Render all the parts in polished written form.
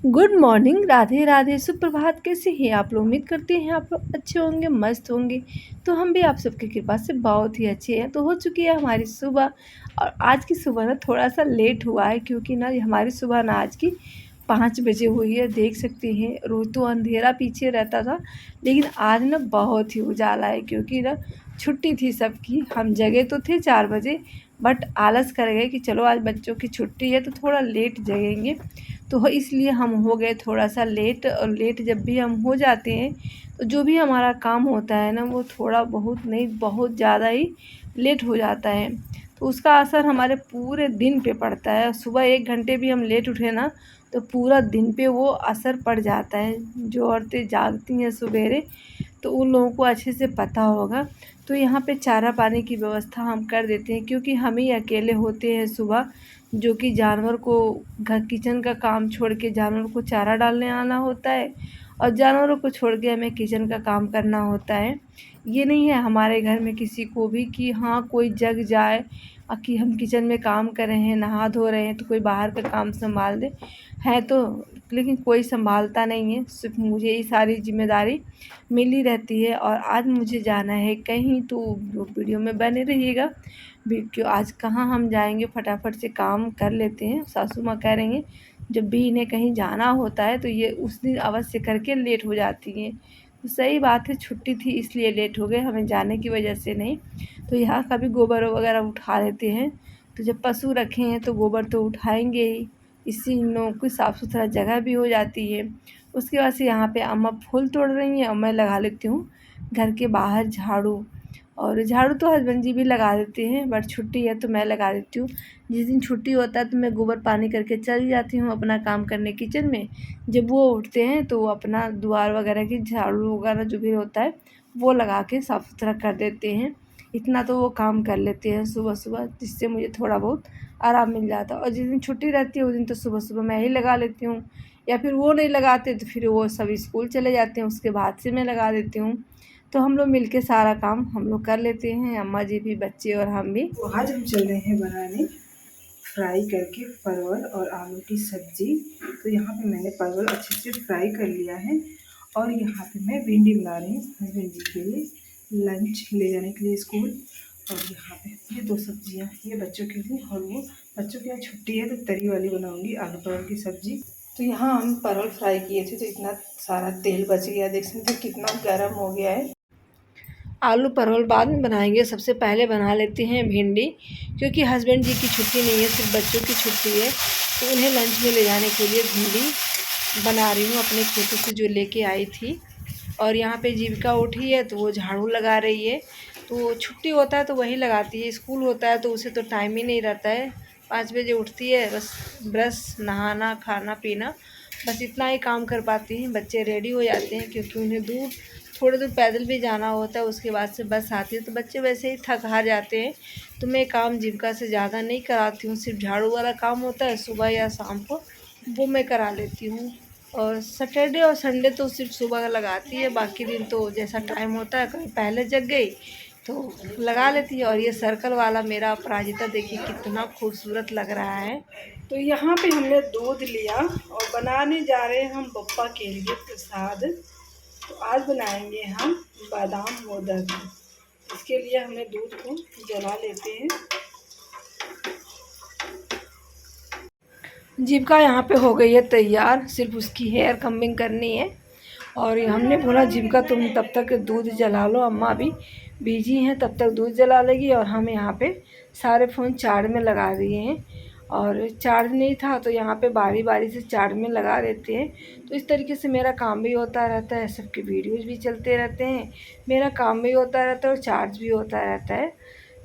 Good morning, Radhe Radhe, सुप्रभात। कैसे हैं आप लोग? उम्मीद करते हैं आप लोग अच्छे होंगे, मस्त होंगे। तो हम भी आप सबकी कृपा से बहुत ही अच्छे हैं। तो हो चुकी है हमारी सुबह। और आज की सुबह ना थोड़ा सा लेट हुआ है, क्योंकि ना हमारी सुबह ना आज की 5 बजे हुई है। देख सकते हैं, रोज तो अंधेरा पीछे रहता था, लेकिन आज ना बहुत ही उजाला है, क्योंकि ना छुट्टी थी सबकी। हम जगे तो थे 4 बजे, बट आलस कर गए कि चलो आज बच्चों की छुट्टी है तो थोड़ा लेट जगेंगे। तो इसलिए हम हो गए थोड़ा सा लेट। और लेट जब भी हम हो जाते हैं तो जो भी हमारा काम होता है ना, वो थोड़ा बहुत नहीं, बहुत ज़्यादा ही लेट हो जाता है। तो उसका असर हमारे पूरे दिन पे पड़ता है। सुबह 1 घंटे भी हम लेट उठे ना, तो पूरा दिन पे वो असर पड़ जाता है। जो औरतें जागती हैं सवेरे, तो उन लोगों को अच्छे से पता होगा। तो यहाँ पे चारा पानी की व्यवस्था हम कर देते हैं, क्योंकि हम ही अकेले होते हैं सुबह, जो कि जानवर को घर किचन का काम छोड़ के जानवर को चारा डालने आना होता है, और जानवरों को छोड़ के हमें किचन का काम करना होता है। ये नहीं है हमारे घर में किसी को भी कि हाँ कोई जग जाए कि हम किचन में काम कर रहे हैं, नहा धो रहे हैं, तो कोई बाहर का काम संभाल दे। है तो, लेकिन कोई संभालता नहीं है, सिर्फ मुझे ही सारी जिम्मेदारी मिली रहती है। और आज मुझे जाना है कहीं, तो वीडियो में बने रहिएगा। क्यों आज कहाँ हम जाएंगे, फटाफट से काम कर लेते हैं। सासू माँ कह रही हैं जब भी इन्हें कहीं जाना होता है तो ये उस दिन अवश्य करके लेट हो जाती हैं। तो सही बात है, छुट्टी थी इसलिए लेट हो गए, हमें जाने की वजह से नहीं। तो यहाँ का भी गोबर वगैरह उठा लेते हैं। तो जब पशु रखे हैं तो गोबर तो उठाएंगे ही, इससे इन लोगों की साफ़ सुथरा जगह भी हो जाती है। उसके बाद से यहाँ पे अम्मा फूल तोड़ रही हैं और मैं लगा लेती हूँ घर के बाहर झाड़ू। और झाड़ू तो हस्बैंड जी भी लगा देते हैं, बट छुट्टी है तो मैं लगा देती हूँ। जिस दिन छुट्टी होता है तो मैं गोबर पानी करके चली जाती हूँ अपना काम करने किचन में। जब वो उठते हैं तो वो अपना द्वार वगैरह की झाड़ू वगैरह जो भी होता है वो लगा के साफ़ सुथरा कर देते हैं। इतना तो वो काम कर लेते हैं सुबह सुबह, जिससे मुझे थोड़ा बहुत आराम मिल जाता है। और जिस दिन छुट्टी रहती है उस दिन तो सुबह सुबह मैं ही लगा लेती हूँ, या फिर वो नहीं लगाते तो फिर वो सब स्कूल चले जाते हैं, उसके बाद से मैं लगा देती हूँ। तो हम लोग मिलके सारा काम हम लोग कर लेते हैं, अम्मा जी भी, बच्चे और हम भी। तो आज हम चल रहे हैं बनाने फ्राई करके परवल और आलू की सब्जी। तो यहाँ पे मैंने परवल अच्छे से फ्राई कर लिया है, और यहाँ पे मैं भिंडी बना रही हूँ हस्बैंड जी के लिए लंच ले जाने के लिए स्कूल। और यहाँ पे ये दो सब्जियाँ ये बच्चों के लिए, और वो बच्चों के यहाँ छुट्टी है तो तरी वाली बनाऊँगी आलू परवल की सब्जी। तो यहाँ हम परवल फ्राई किए थे तो इतना सारा तेल बच गया, देख सकते हैं कितना गर्म हो गया है। आलू परवल बाद में बनाएंगे, सबसे पहले बना लेते हैं भिंडी, क्योंकि हस्बैंड जी की छुट्टी नहीं है, सिर्फ बच्चों की छुट्टी है। तो उन्हें लंच में ले जाने के लिए भिंडी बना रही हूँ अपने खेतों से जो लेके आई थी। और यहाँ पे जीविका उठी है तो वो झाड़ू लगा रही है। तो छुट्टी होता है तो वही लगाती है, स्कूल होता है तो उसे तो टाइम ही नहीं रहता है। 5 बजे उठती है, बस ब्रश, नहाना, खाना पीना, बस इतना ही काम कर पाती हैं। बच्चे रेडी हो जाते हैं, क्योंकि उन्हें दूर, थोड़ी दूर पैदल भी जाना होता है, उसके बाद से बस आती है। तो बच्चे वैसे ही थक हार जाते हैं। तो मैं काम जीविका से ज़्यादा नहीं कराती हूँ, सिर्फ झाड़ू वाला काम होता है सुबह या शाम को, वो मैं करा लेती हूँ। और सैटरडे और संडे तो सिर्फ सुबह लगाती है, बाकी दिन तो जैसा टाइम होता है, कभी पहले जग गई तो लगा लेती है। और ये सर्कल वाला मेरा अपराजिता देखिए कितना खूबसूरत लग रहा है। तो यहाँ पे हमने दूध लिया और बनाने जा रहे हैं हम पप्पा के लिए प्रसाद। तो आज बनाएंगे हम बादाम मोदक। इसके लिए हमने दूध को जला लेते हैं। जीविका यहाँ पे हो गई है तैयार, सिर्फ उसकी हेयर कम्बिंग करनी है। और हमने बोला जीविका तुम तब तक दूध जला लो, अम्मा भी बिजी हैं, तब तक दूध जला लेगी। और हम यहाँ पे सारे फ़ोन चार्ज में लगा दिए हैं, और चार्ज नहीं था तो यहाँ पे बारी बारी से चार्ज में लगा देते हैं। तो इस तरीके से मेरा काम भी होता रहता है, सबके वीडियोज़ भी चलते रहते हैं, मेरा काम भी होता रहता है और चार्ज भी होता रहता है।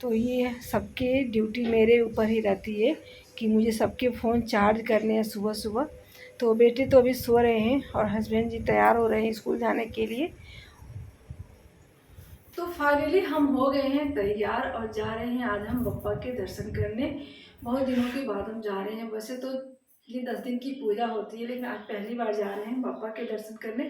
तो ये सबके ड्यूटी मेरे ऊपर ही रहती है कि मुझे सबके फ़ोन चार्ज करने हैं सुबह सुबह। तो बेटे तो अभी सो रहे हैं और हस्बैंड जी तैयार हो रहे हैं स्कूल जाने के लिए। तो फाइनली हम हो गए हैं तैयार और जा रहे हैं आज हम बप्पा के दर्शन करने। बहुत दिनों के बाद हम जा रहे हैं, वैसे तो ये 10 दिन की पूजा होती है, लेकिन आज पहली बार जा रहे हैं बप्पा के दर्शन करने।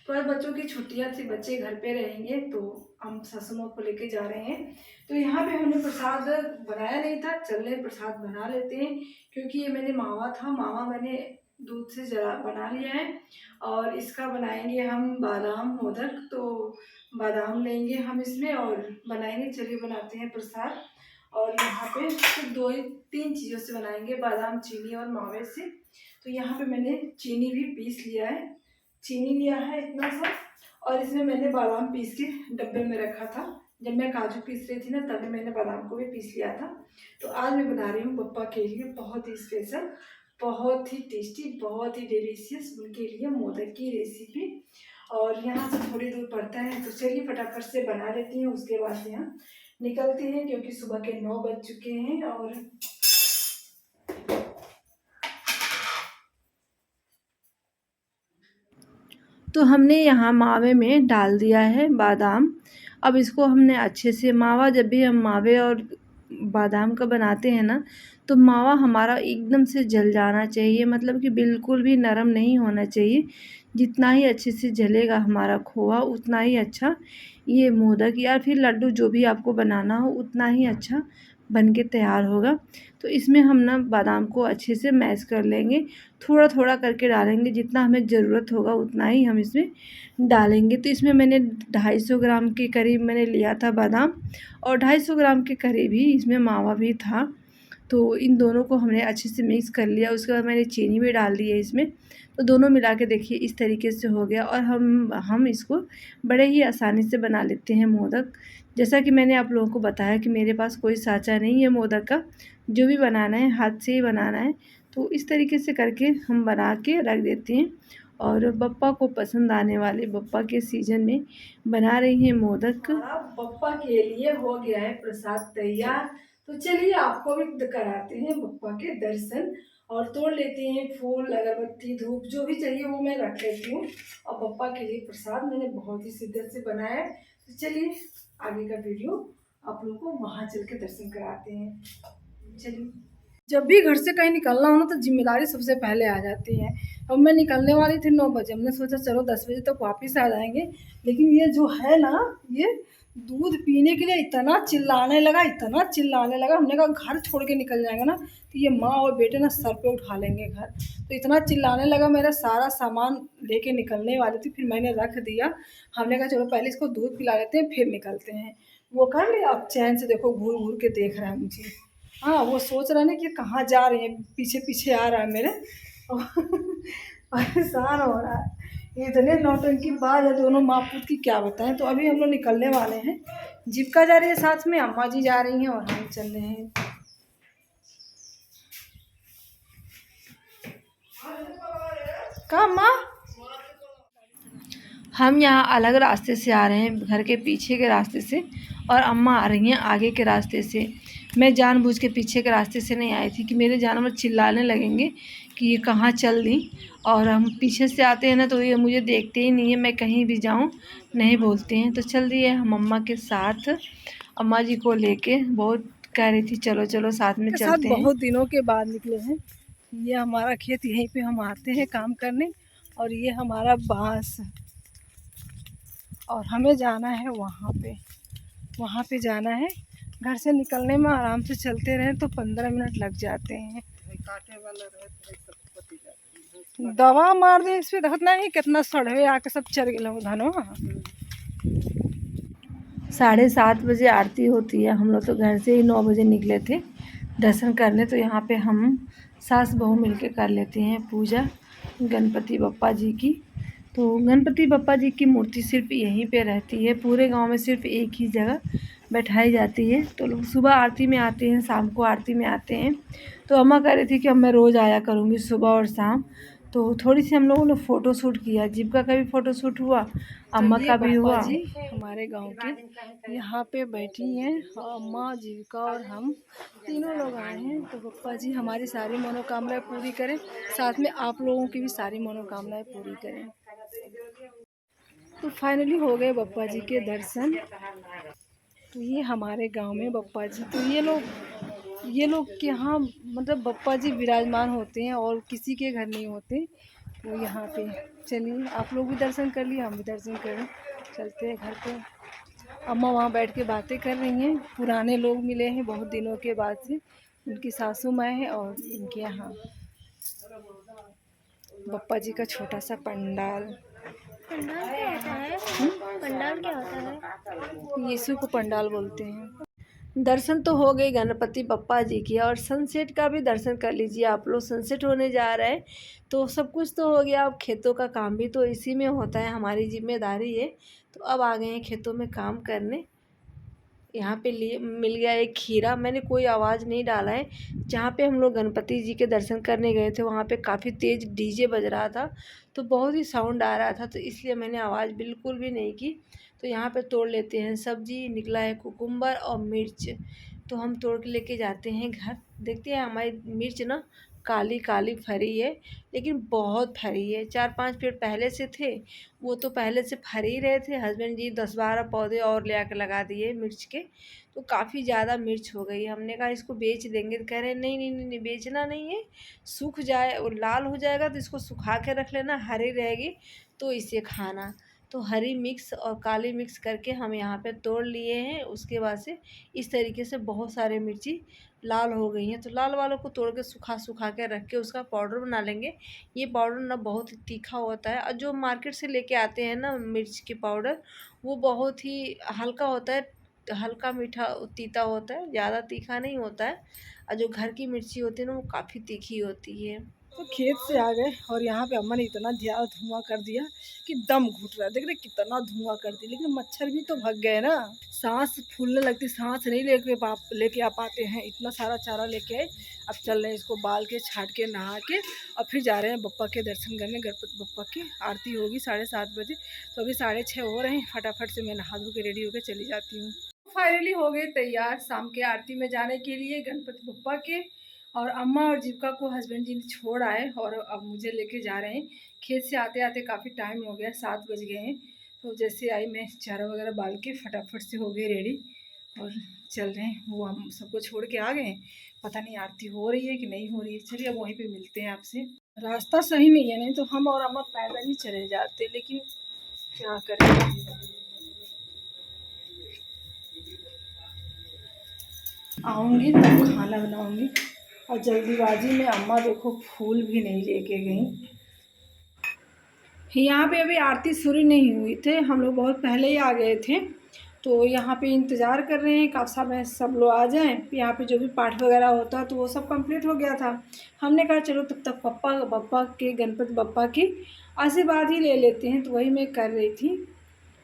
तो आज बच्चों की छुट्टियां थी, बच्चे घर पे रहेंगे, तो हम सासू माँ को लेके जा रहे हैं। तो यहाँ पे हमने प्रसाद बनाया नहीं था, चल रहे प्रसाद बना लेते हैं, क्योंकि ये मैंने मावा था, मावा मैंने दूध से जला बना लिया है और इसका बनाएंगे हम बादाम मोदक। तो बादाम लेंगे हम इसमें और बनाएंगे। चलिए बनाते हैं प्रसाद। और यहाँ पे सिर्फ 2 ही 3 चीज़ों से बनाएंगे, बादाम, चीनी और मावे से। तो यहाँ पे मैंने चीनी भी पीस लिया है, चीनी लिया है इतना सा, और इसमें मैंने बादाम पीस के डब्बे में रखा था। जब मैं काजू पीस रही थी ना, तभी मैंने बादाम को भी पीस लिया था। तो आज मैं बना रही हूँ पप्पा के लिए बहुत ही स्पेशल, बहुत ही टेस्टी, बहुत ही डिलीशियस उनके लिए मोदक की रेसिपी। और यहाँ से थोड़ी दूर पड़ता है, तो चलिए फटाफट से बना लेती हैं, उसके बाद से यहाँ निकलते हैं क्योंकि सुबह के 9 बज चुके हैं। और तो हमने यहाँ मावे में डाल दिया है बादाम। अब इसको हमने अच्छे से, मावा जब भी हम मावे और बादाम का बनाते हैं ना, तो मावा हमारा एकदम से जल जाना चाहिए, मतलब कि बिल्कुल भी नरम नहीं होना चाहिए। जितना ही अच्छे से जलेगा हमारा खोआ, उतना ही अच्छा ये मोदक या फिर लड्डू जो भी आपको बनाना हो उतना ही अच्छा बन के तैयार होगा। तो इसमें हम ना बादाम को अच्छे से मैश कर लेंगे, थोड़ा थोड़ा करके डालेंगे, जितना हमें ज़रूरत होगा उतना ही हम इसमें डालेंगे। तो इसमें मैंने 250 ग्राम के करीब मैंने लिया था बादाम, और 250 ग्राम के करीब ही इसमें मावा भी था। तो इन दोनों को हमने अच्छे से मिक्स कर लिया। उसके बाद मैंने चीनी भी डाल दी है इसमें। तो दोनों मिला के देखिए इस तरीके से हो गया। और हम इसको बड़े ही आसानी से बना लेते हैं मोदक। जैसा कि मैंने आप लोगों को बताया कि मेरे पास कोई साँचा नहीं है मोदक का, जो भी बनाना है हाथ से ही बनाना है। तो इस तरीके से करके हम बना के रख देते हैं। और बप्पा को पसंद आने वाले, बप्पा के सीज़न में बना रही हैं मोदक। बप्पा के लिए हो गया है प्रसाद तैयार। तो चलिए आपको भी कराते हैं बप्पा के दर्शन, और तोड़ लेते हैं फूल, अगरबत्ती, धूप, जो भी चाहिए वो मैं रख लेती हूँ। और बप्पा के लिए प्रसाद मैंने बहुत ही शिद्दत से बनाया है। तो चलिए आगे का वीडियो आप लोगों को वहाँ चल के दर्शन कराते हैं। चलिए, जब भी घर से कहीं निकलना हो ना, तो जिम्मेदारी सबसे पहले आ जाती है। अब मैं निकलने वाली थी 9 बजे, हमने सोचा चलो 10 बजे तक वापस आ जाएंगे। लेकिन ये जो है ना, ये दूध पीने के लिए इतना चिल्लाने लगा, इतना चिल्लाने लगा। हमने कहा घर छोड़ के निकल जाएगा ना, तो ये माँ और बेटे ना सर पे उठा लेंगे घर। तो इतना चिल्लाने लगा, मेरा सारा सामान लेके निकलने वाली थी, फिर मैंने रख दिया। हमने कहा चलो पहले इसको दूध पिला लेते हैं, फिर निकलते हैं। वो कर लिया, अब चैन से देखो घूर घूर के देख रहा है मुझे। हाँ, वो सोच रहा है ना कि कहाँ जा रही है, पीछे पीछे आ रहा है मेरे। परेशान हो रहा है, इतने नौटंकी बाज है दोनों माँ पुत की, क्या बताएं। तो अभी हम लोग निकलने वाले हैं। जीविका जा रही है साथ में, अम्मा जी जा रही हैं और हम चल रहे हैं। कहाँ माँ? हम यहाँ अलग रास्ते से आ रहे हैं, घर के पीछे के रास्ते से, और अम्मा आ रही हैं आगे के रास्ते से। मैं जानबूझ के पीछे के रास्ते से नहीं आई थी कि मेरे जानवर चिल्लाने लगेंगे कि ये कहाँ चल दी। और हम पीछे से आते हैं ना, तो ये मुझे देखते ही नहीं है, मैं कहीं भी जाऊँ नहीं बोलते हैं। तो चल दिए हम अम्मा के साथ, अम्मा जी को लेके। बहुत कह रही थी चलो चलो साथ में चलते हैं। बहुत दिनों के बाद निकले हैं। ये हमारा खेत, यहीं पे हम आते हैं काम करने, और ये हमारा बांस, और हमें जाना है वहाँ पे जाना है। घर से निकलने में आराम से चलते रहें तो 15 मिनट लग जाते हैं। दवा मार दे इस पर, देखत नहीं कितना सड़वे आके सब चल गए धनो। 7:30 बजे आरती होती है। हम लोग तो घर से ही 9 बजे निकले थे दर्शन करने। तो यहाँ पे हम सास बहू मिलके कर लेते हैं पूजा गणपति बप्पा जी की। तो गणपति बप्पा जी की मूर्ति सिर्फ यहीं पे रहती है, पूरे गांव में सिर्फ एक ही जगह बैठाई जाती है। तो लोग सुबह आरती में आते हैं, शाम को आरती में आते हैं। तो अम्मा कह रही थी कि अब मैं रोज़ आया करूँगी सुबह और शाम। तो थोड़ी सी हम लोगों ने फ़ोटो शूट किया, जीविका का भी फ़ोटो शूट हुआ, अम्मा का भी हुआ। जी हमारे गांव के यहाँ पे बैठी हैं, अम्मा, जीविका और हम तीनों लोग आए हैं। तो बप्पा जी हमारी सारी मनोकामनाएं पूरी करें, साथ में आप लोगों की भी सारी मनोकामनाएं पूरी करें। तो फाइनली हो गए बप्पा जी के दर्शन। तो ये हमारे गांव में बप्पा जी, तो ये लोग के यहाँ मतलब बप्पा जी विराजमान होते हैं और किसी के घर नहीं होते। तो यहाँ पे चलिए आप लोग भी दर्शन कर लिए, हम भी दर्शन करें, चलते हैं घर पे। अम्मा वहाँ बैठ के बातें कर रही हैं, पुराने लोग मिले हैं बहुत दिनों के बाद से, उनकी सासू माँ है और इनके यहाँ। बप्पा जी का छोटा सा पंडाल। पंडाल क्या होता है? पंडाल क्या होता है? यीशु को पंडाल बोलते हैं। दर्शन तो हो गए गणपति बप्पा जी की, और सनसेट का भी दर्शन कर लीजिए आप लोग। सनसेट होने जा रहा है, तो सब कुछ तो हो गया। अब खेतों का काम भी तो इसी में होता है, हमारी जिम्मेदारी है। तो अब आ गए हैं खेतों में काम करने। यहाँ पे लिए मिल गया एक खीरा। मैंने कोई आवाज़ नहीं डाला है। जहाँ पे हम लोग गणपति जी के दर्शन करने गए थे, वहाँ पे काफ़ी तेज़ डीजे बज रहा था, तो बहुत ही साउंड आ रहा था, तो इसलिए मैंने आवाज़ बिल्कुल भी नहीं की। तो यहाँ पे तोड़ लेते हैं सब्जी। निकला है कुकुम्बर और मिर्च, तो हम तोड़ के लेके जाते हैं घर। देखते हैं, हमारी मिर्च ना काली काली फरी है, लेकिन बहुत फरी है। 4-5 पेड़ पहले से थे, वो तो पहले से फर ही रहे थे। हस्बैंड जी 10-12 पौधे और ले आकर लगा दिए मिर्च के, तो काफ़ी ज़्यादा मिर्च हो गई। हमने कहा इसको बेच देंगे, तो कह रहे नहीं नहीं नहीं नहीं, बेचना नहीं है, सूख जाए और लाल हो जाएगा तो इसको सुखा के रख लेना, हरी रहेगी तो इसे खाना। तो हरी मिक्स और काली मिक्स करके हम यहाँ पे तोड़ लिए हैं। उसके बाद से इस तरीके से बहुत सारे मिर्ची लाल हो गई हैं, तो लाल वालों को तोड़ के सुखा सुखा के रख के उसका पाउडर बना लेंगे। ये पाउडर ना बहुत ही तीखा होता है, और जो मार्केट से लेके आते हैं ना मिर्च के पाउडर, वो बहुत ही हल्का होता है, हल्का मीठा तीता होता है, ज़्यादा तीखा नहीं होता है। और जो घर की मिर्ची होती है ना, वो काफ़ी तीखी होती है। तो खेत से आ गए, और यहाँ पे अम्मा ने इतना ज़्यादा धुआं कर दिया कि दम घुट रहा है। देख रहे कितना धुआं कर दिया, लेकिन मच्छर भी तो भग गए ना। सांस फूलने लगती, सांस नहीं लेके आ पाते हैं। इतना सारा चारा लेके आए। अब चल रहे हैं इसको बाल के, छाट के, नहा के, और फिर जा रहे हैं बप्पा के दर्शन करने। गणपति बप्पा की आरती होगी 7:30 बजे, तो अभी 6:30 हो रहे हैं। फटाफट से मैं नहा धो के रेडी होकर चली जाती हूँ। फाइनली हो गए तैयार शाम के आरती में जाने के लिए गणपति बप्पा के। और अम्मा और जीविका को हस्बैंड जी ने छोड़ आए, और अब मुझे लेके जा रहे हैं। खेत से आते आते काफ़ी टाइम हो गया, 7 बज गए हैं। तो जैसे आई मैं चारा वगैरह बाल के फटाफट से हो गई रेडी, और चल रहे हैं। वो हम सबको छोड़ के आ गए हैं। पता नहीं आरती हो रही है कि नहीं हो रही है। चलिए अब वहीं पे मिलते हैं आपसे। रास्ता सही नहीं है, नहीं तो हम और अम्मा पैदल ही चले जाते, लेकिन क्या करें। आऊँगी तब खाना बनाऊँगी, और जल्दीबाजी में अम्मा देखो फूल भी नहीं लेके गई। यहाँ पे अभी आरती शुरू नहीं हुई थे, हम लोग बहुत पहले ही आ गए थे। तो यहाँ पे इंतज़ार कर रहे हैं कब सब लोग आ जाएं। यहाँ पे जो भी पाठ वगैरह होता है तो वो सब कंप्लीट हो गया था। हमने कहा चलो तब तक गणपति बप्पा की आशीर्वाद ही ले लेते हैं, तो वही मैं कर रही थी।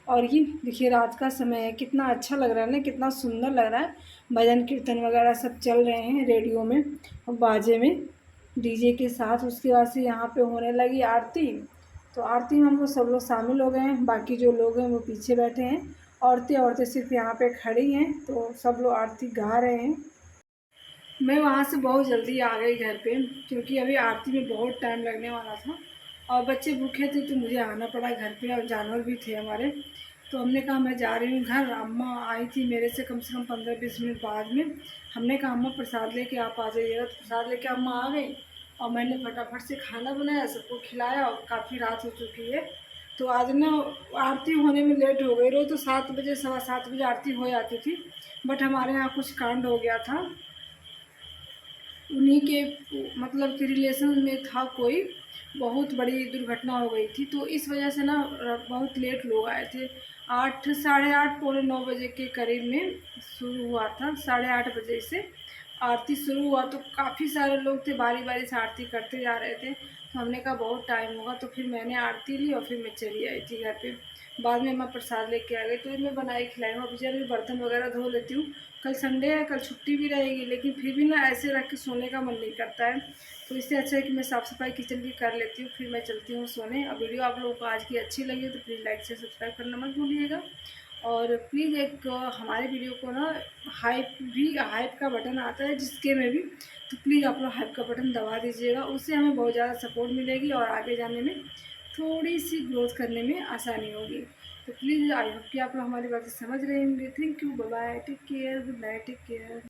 और ये देखिए रात का समय है, कितना अच्छा लग रहा है ना, कितना सुंदर लग रहा है। भजन कीर्तन वगैरह सब चल रहे हैं रेडियो में और बाजे में, डीजे के साथ। उसके बाद से यहाँ पे होने लगी आरती। तो आरती में हम लोग सब लोग शामिल हो गए हैं, बाकी जो लोग हैं वो पीछे बैठे हैं। औरतें सिर्फ यहाँ पे खड़ी हैं, तो सब लोग आरती गा रहे हैं। मैं वहाँ से बहुत जल्दी आ गई घर पे, क्योंकि अभी आरती में बहुत टाइम लगने वाला था, और बच्चे भूखे थे तो मुझे आना पड़ा घर पे, और जानवर भी थे हमारे। तो हमने कहा मैं जा रही हूँ घर। अम्मा आई थी मेरे से कम 15-20 मिनट बाद में। हमने कहा अम्मा प्रसाद लेके आप आ जाइएगा, तो प्रसाद लेके अम्मा आ गई, और मैंने फटाफट से खाना बनाया, सबको खिलाया, और काफ़ी रात हो चुकी है। तो आज ना आरती होने में लेट हो गई। रोज़ तो 7 बजे 7:15 बजे आरती हो जाती थी, बट हमारे यहाँ कुछ कांड हो गया था। उन्हीं के मतलब कि रिलेशन में था कोई, बहुत बड़ी दुर्घटना हो गई थी, तो इस वजह से ना बहुत लेट लोग आए थे। 8, साढ़े 8, पौने 9 बजे के करीब में शुरू हुआ था। 8:30 बजे से आरती शुरू हुआ, तो काफ़ी सारे लोग थे, बारी बारी से आरती करते जा रहे थे। तो हमने कहा बहुत टाइम होगा, तो फिर मैंने आरती ली और फिर मैं चली आई थी घर पे। बाद में मैं प्रसाद लेके आ गई, तो ये मैं बनाई खिलाई हूँ। अभी चल बर्तन वगैरह धो लेती हूँ, कल संडे है, कल छुट्टी भी रहेगी, लेकिन फिर भी ना ऐसे रख के सोने का मन नहीं करता है। तो इससे अच्छा है कि मैं साफ़ सफाई किचन की कर लेती हूँ, फिर मैं चलती हूँ सोने। और वीडियो आप लोगों को आज की अच्छी लगी तो प्लीज़ लाइक से सब्सक्राइब करना मत भूलिएगा। और प्लीज़ एक हमारे वीडियो को ना हाइप का बटन आता है जिसके में भी, तो प्लीज़ आप लोग हाइप का बटन दबा दीजिएगा। उससे हमें बहुत ज़्यादा सपोर्ट मिलेगी, और आगे जाने में थोड़ी सी ग्रोथ करने में आसानी होगी। तो प्लीज़ आई होप कि आप लोग हमारी बातें समझ रहे होंगे। Thank you, bye bye, take care, good night, take care.